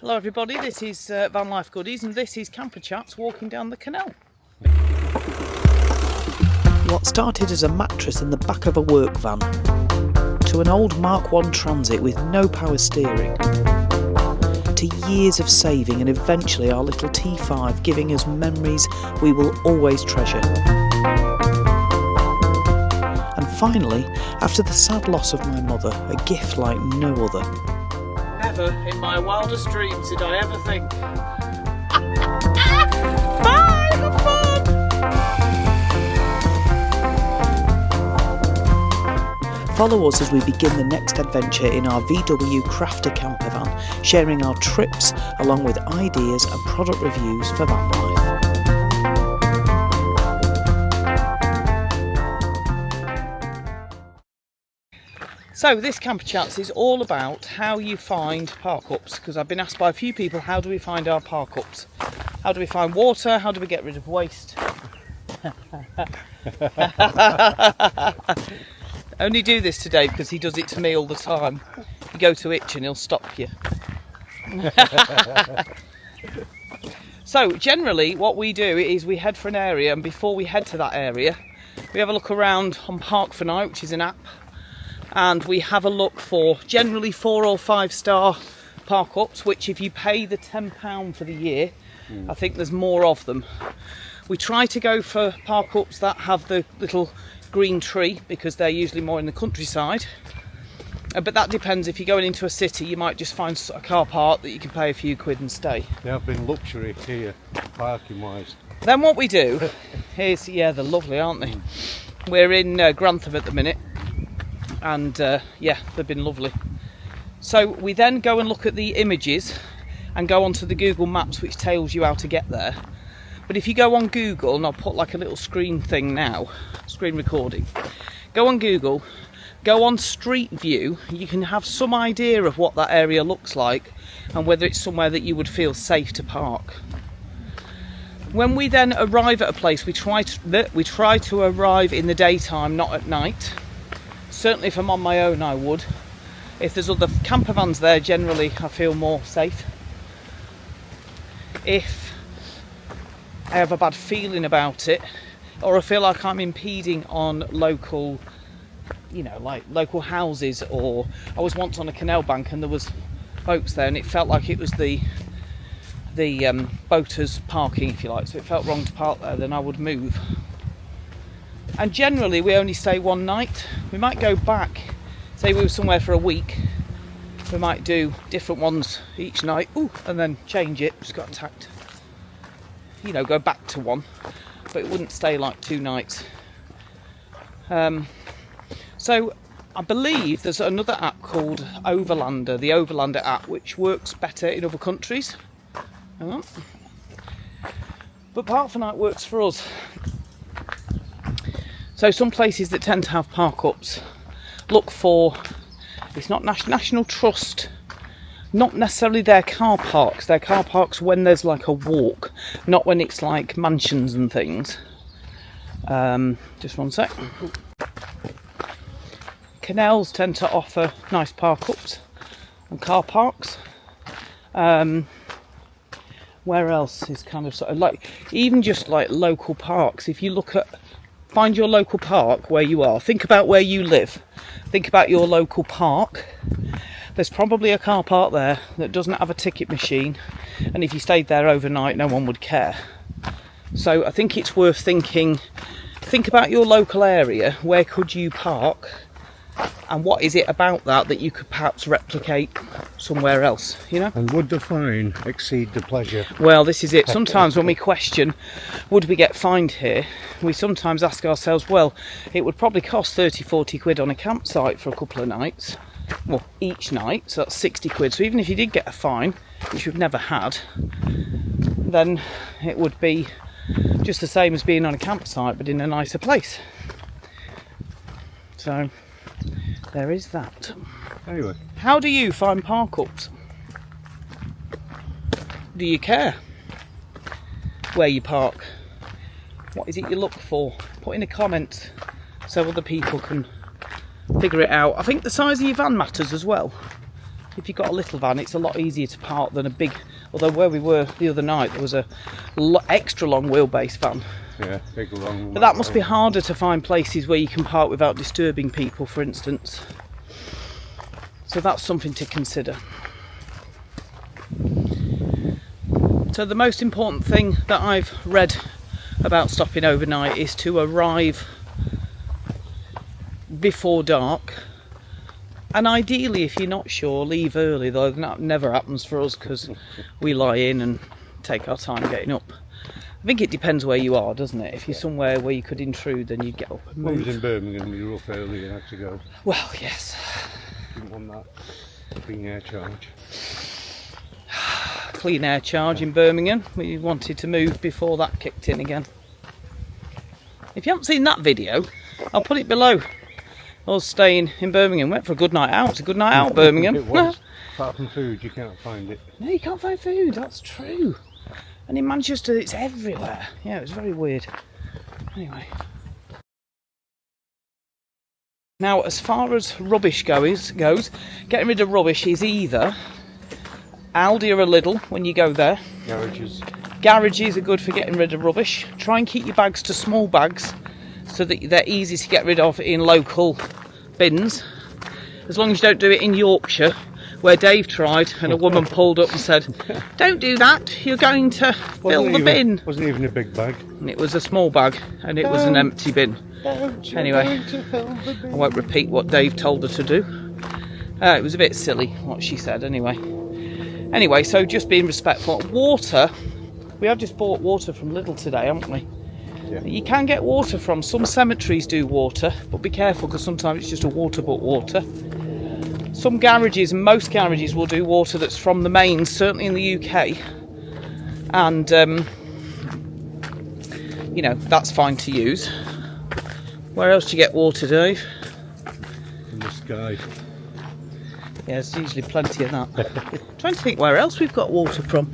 Hello everybody, this is Vanlife Goodies and this is Camper Chats walking down the canal. What started as a mattress in the back of a work van to an old Mark I Transit with no power steering to years of saving and eventually our little T5 giving us memories we will always treasure. And finally, after the sad loss of my mother, a gift like no other. Never in my wildest dreams did I ever think. Bye, have fun! Follow us as we begin the next adventure in our VW Crafter Campervan, sharing our trips along with ideas and product reviews for van life. So this Camper Chats is all about how you find park-ups, because I've been asked by a few people, how do we find our park-ups? How do we find water? How do we get rid of waste? Only do this today because he does it to me all the time. You go to itch and he'll stop you. So generally what we do is we head for an area, and before we head to that area we have a look around on Park4night, which is an app. And we have a look for generally 4 or 5 star park-ups, which if you pay the £10 for the year, I think there's more of them. We try to go for park-ups that have the little green tree, because they're usually more in the countryside. But that depends. If you're going into a city, you might just find a car park that you can pay a few quid and stay. They have been luxury here, parking-wise. Then what we do is, yeah, they're lovely, aren't they? We're in Grantham at the minute. And yeah, they've been lovely. So we then go and look at the images and go onto the Google Maps, which tells you how to get there. But if you go on Google, and I'll put like a little screen thing now, screen recording, go on Google, go on Street View, you can have some idea of what that area looks like and whether it's somewhere that you would feel safe to park. When we then arrive at a place, we try to arrive in the daytime, not at night. Certainly if I'm on my own I would. If there's other camper vans there, generally I feel more safe. If I have a bad feeling about it, or I feel like I'm impeding on local, you know, like local houses, or I was once on a canal bank and there was boats there and it felt like it was the boaters parking, if you like, so it felt wrong to park there, then I would move. And generally we only stay one night. We might go back, say we were somewhere for a week, we might do different ones each night, and then change it, just got attacked. You know, go back to one, but it wouldn't stay like 2 nights. So I believe there's another app called Overlander, the Overlander app, which works better in other countries. But Park4night works for us. So some places that tend to have park-ups, look for, it's not National Trust, not necessarily their car parks. Their car parks when there's like a walk, not when it's like mansions and things. Just one sec. Canals tend to offer nice park-ups and car parks. Where else is kind of sort of like, even just like local parks, if you look at, find your local park where you are. Think about where you live. Think about your local park. There's probably a car park there that doesn't have a ticket machine, and if you stayed there overnight no one would care. So I think it's worth thinking. Think about your local area. Where could you park? And what is it about that you could perhaps replicate somewhere else, you know? And would the fine exceed the pleasure? Well, this is it. Sometimes when we question, would we get fined here? We sometimes ask ourselves, well, it would probably cost 30-40 quid on a campsite for a couple of nights. Well, each night, so that's 60 quid. So even if you did get a fine, which we've never had, then it would be just the same as being on a campsite, but in a nicer place. So there is that. Anyway, how do you find park-ups? Do you care where you park? What is it you look for? Put in the comments so other people can figure it out. I think the size of your van matters as well. if you've got a little van, it's a lot easier to park than a big, although where we were the other night there was a extra long wheelbase van. Yeah, big long. But that must be harder to find places where you can park without disturbing people, for instance. So that's something to consider. So the most important thing that I've read about stopping overnight is to arrive before dark, and ideally, if you're not sure, leave early, though that never happens for us because we lie in and take our time getting up. I think it depends where you are, doesn't it? If you're somewhere where you could intrude, then you'd get up and move. I was in Birmingham, you were up early and had to go. Well, yes. Didn't want that clean air charge. Clean air charge in Birmingham. We wanted to move before that kicked in again. If you haven't seen that video, I'll put it below. Us staying in Birmingham. Went for a good night out. It's a good night out, Birmingham. It was. Apart from food, you can't find it. No, you can't find food. That's true. And in Manchester, it's everywhere. Yeah, it was very weird. Anyway. Now, as far as rubbish goes, getting rid of rubbish is either Aldi or a Lidl when you go there. Garages. Garages are good for getting rid of rubbish. Try and keep your bags to small bags so that they're easy to get rid of in local bins. As long as you don't do it in Yorkshire, where Dave tried and a woman pulled up and said, "Don't do that, you're going to fill the bin." Wasn't even a big bag. And it was a small bag and it was an empty bin. Anyway, I won't repeat what Dave told her to do. It was a bit silly what she said anyway, so just being respectful. Water, we have just bought water from Lidl today, haven't we? Yeah. You can get water from, some cemeteries do water, but be careful because sometimes it's just a water but water. Some garages, most garages will do water that's from the mains, certainly in the UK, and you know, that's fine to use. Where else do you get water, Dave? In the sky. Yeah, there's usually plenty of that. Trying to think where else we've got water from.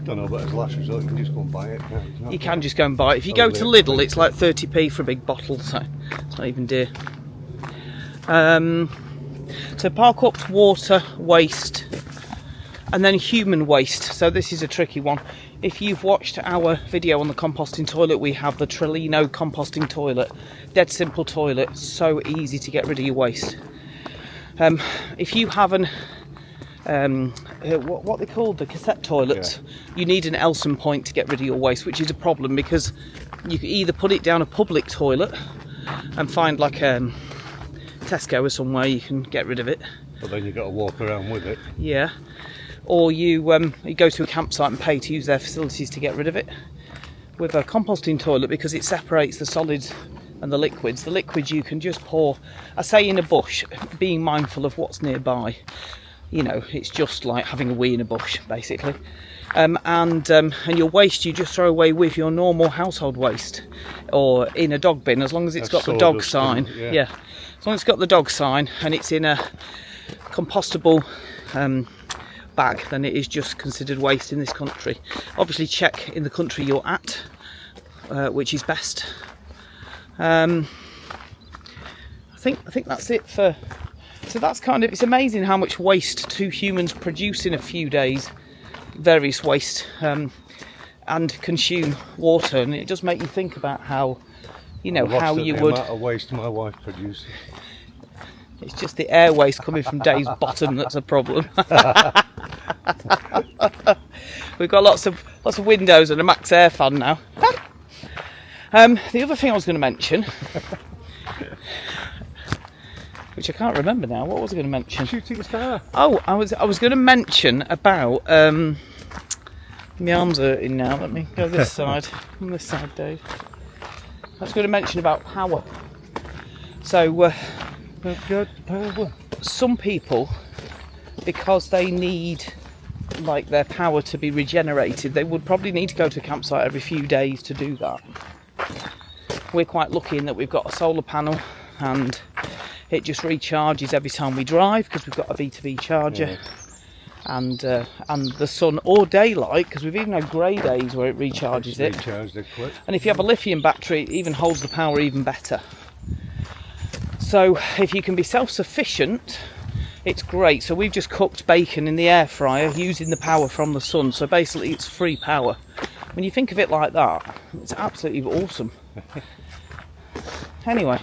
Don't know, but as last resort, you can just go and buy it. You can just go and buy it. If you go to Lidl, it's like 30p for a big bottle, so it's not even dear. So park up water, waste, and then human waste. So this is a tricky one. If you've watched our video on the composting toilet, we have the Trelino composting toilet. Dead simple toilet, so easy to get rid of your waste. If you have an what they call the cassette toilets, you need an Elson point to get rid of your waste, which is a problem because you can either put it down a public toilet and find like Tesco or somewhere you can get rid of it. But then you've got to walk around with it. Yeah. Or you go to a campsite and pay to use their facilities to get rid of it. With a composting toilet, because it separates the solids and the liquids you can just pour, I say in a bush, being mindful of what's nearby. You know, it's just like having a wee in a bush, basically. And your waste you just throw away with your normal household waste, or in a dog bin, as long as it's got the dog sign. Yeah, as long as it's got the dog sign and it's in a compostable bag, then it is just considered waste in this country. Obviously, check in the country you're at, which is best. I think that's it for. So that's kind of, it's amazing how much waste two humans produce in a few days, various waste, and consume water, and it does make you think about how, you know, how you would. The amount of waste my wife produces. It's just the air waste coming from Dave's bottom that's a problem. We've got lots of windows and a max air fan now. The other thing I was going to mention, which I can't remember now. What was I going to mention? Shooting star. Oh, I was going to mention about. My arm's hurting now. Let me go this side. On this side, Dave. I was going to mention about power. So, some people, because they need like their power to be regenerated, they would probably need to go to a campsite every few days to do that. We're quite lucky in that we've got a solar panel and it just recharges every time we drive because we've got a V2V charger, and the sun or daylight, because we've even had grey days where it recharges it. And if you have a lithium battery, it even holds the power even better. So if you can be self-sufficient, It's great. So we've just cooked bacon in the air fryer using the power from the sun. So basically it's free power. When you think of it like that, it's absolutely awesome. Anyway,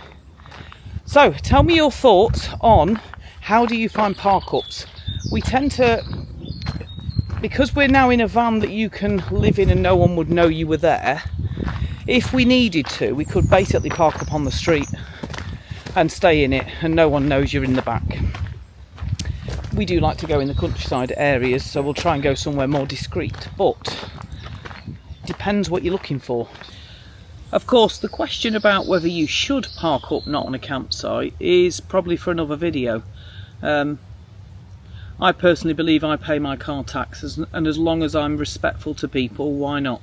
so tell me your thoughts on how do you find park-ups. We tend to, because we're now in a van that you can live in and no one would know you were there, if we needed to, we could basically park up on the street and stay in it and no one knows you're in the back. We do like to go in the countryside areas, so we'll try and go somewhere more discreet, but depends what you're looking for. Of course, the question about whether you should park up not on a campsite is probably for another video. I personally believe I pay my car taxes, and as long as I'm respectful to people, why not?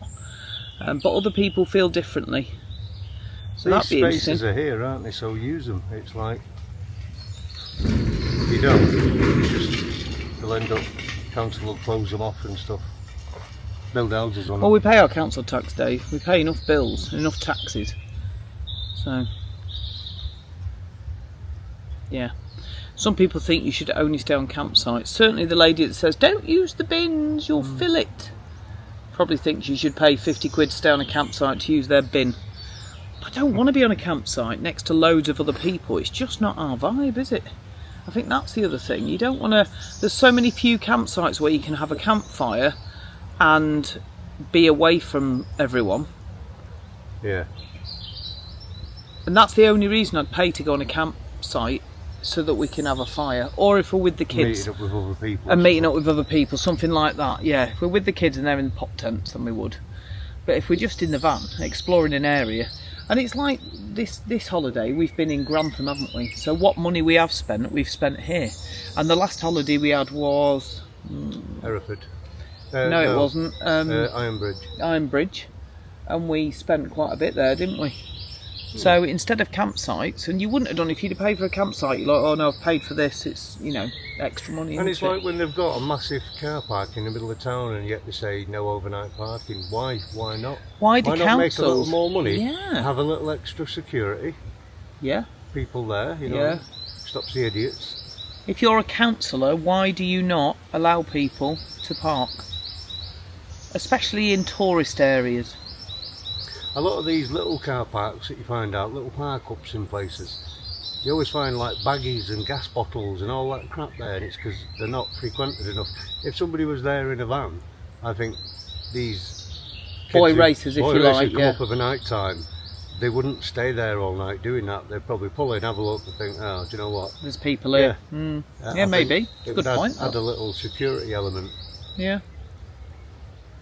But other people feel differently. So that'd be interesting. These spaces are here, aren't they? So use them. It's like, if you don't, they'll end up, council will close them off and stuff. Build houses on them. Well, we pay our council tax, Dave. We pay enough bills, enough taxes. So, yeah. Some people think you should only stay on campsites. Certainly the lady that says, don't use the bins, you'll fill it, probably thinks you should pay 50 quid to stay on a campsite to use their bin. I don't want to be on a campsite next to loads of other people. It's just not our vibe, is it? I think that's the other thing. You don't want to... There's so many few campsites where you can have a campfire and be away from everyone. Yeah. And that's the only reason I'd pay to go on a campsite, so that we can have a fire. Or if we're with the kids. Meeting up with other people. And meeting up with other people, something like that. Yeah, if we're with the kids and they're in pop tents, then we would. But if we're just in the van, exploring an area, and it's like this holiday, we've been in Grantham, haven't we? So what money we have spent, we've spent here. And the last holiday we had was... Hereford. No, it wasn't. Ironbridge. Ironbridge. And we spent quite a bit there, didn't we? So instead of campsites, and you wouldn't have done if you'd have paid for a campsite, you're like, oh no, I've paid for this, it's, you know, extra money. And it's like when they've got a massive car park in the middle of town and yet they say no overnight parking. Why not? Why do not councils make a little more money? Yeah. Have a little extra security. Yeah. People there, you know. Yeah. Stops the idiots. If you're a councillor, why do you not allow people to park? Especially in tourist areas. A lot of these little car parks that you find out, little park-ups in places, you always find like baggies and gas bottles and all that crap there, and it's because they're not frequented enough. If somebody was there in a van, I think these boy racers, if you like, come up of a night time, they wouldn't stay there all night doing that. They'd probably pull in, have a look and think, oh, do you know what? There's people here. Yeah, maybe. It Good point. Add a little security element. Yeah.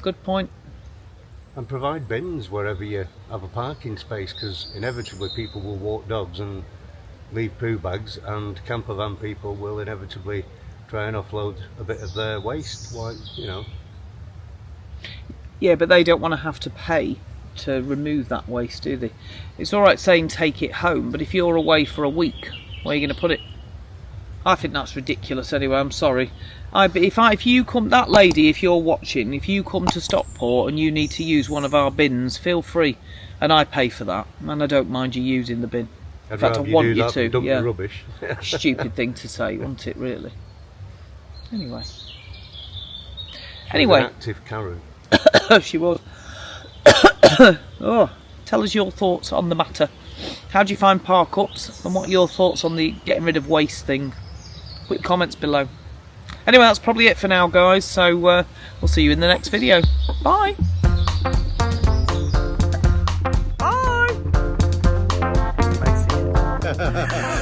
Good point. And provide bins wherever you have a parking space, because inevitably people will walk dogs and leave poo bags, and campervan people will inevitably try and offload a bit of their waste, like, you know. Yeah, but they don't want to have to pay to remove that waste, do they? It's alright saying take it home, but if you're away for a week, where are you going to put it? I think that's ridiculous anyway, I'm sorry. If you come, that lady, if you're watching, if you come to Stockport and you need to use one of our bins, feel free, and I pay for that, and I don't mind you using the bin. In fact, I want you to. Dump the rubbish. Stupid thing to say, wasn't it, really? Anyway. An active Karen. She was. Oh, tell us your thoughts on the matter. How do you find park-ups, and what are your thoughts on the getting rid of waste thing? Put your comments below. Anyway, that's probably it for now, guys, so we'll see you in the next video. Bye! Bye!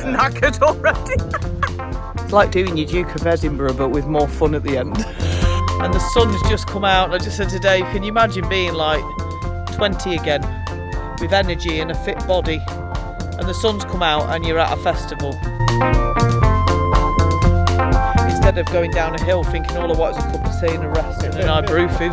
Knackered already. It's like doing your Duke of Edinburgh, but with more fun at the end. And the sun's just come out, and I just said to Dave, can you imagine being like 20 again, with energy and a fit body, and the sun's come out and you're at a festival? Instead of going down a hill thinking all I want is a cup of tea and a rest and an ibuprofen.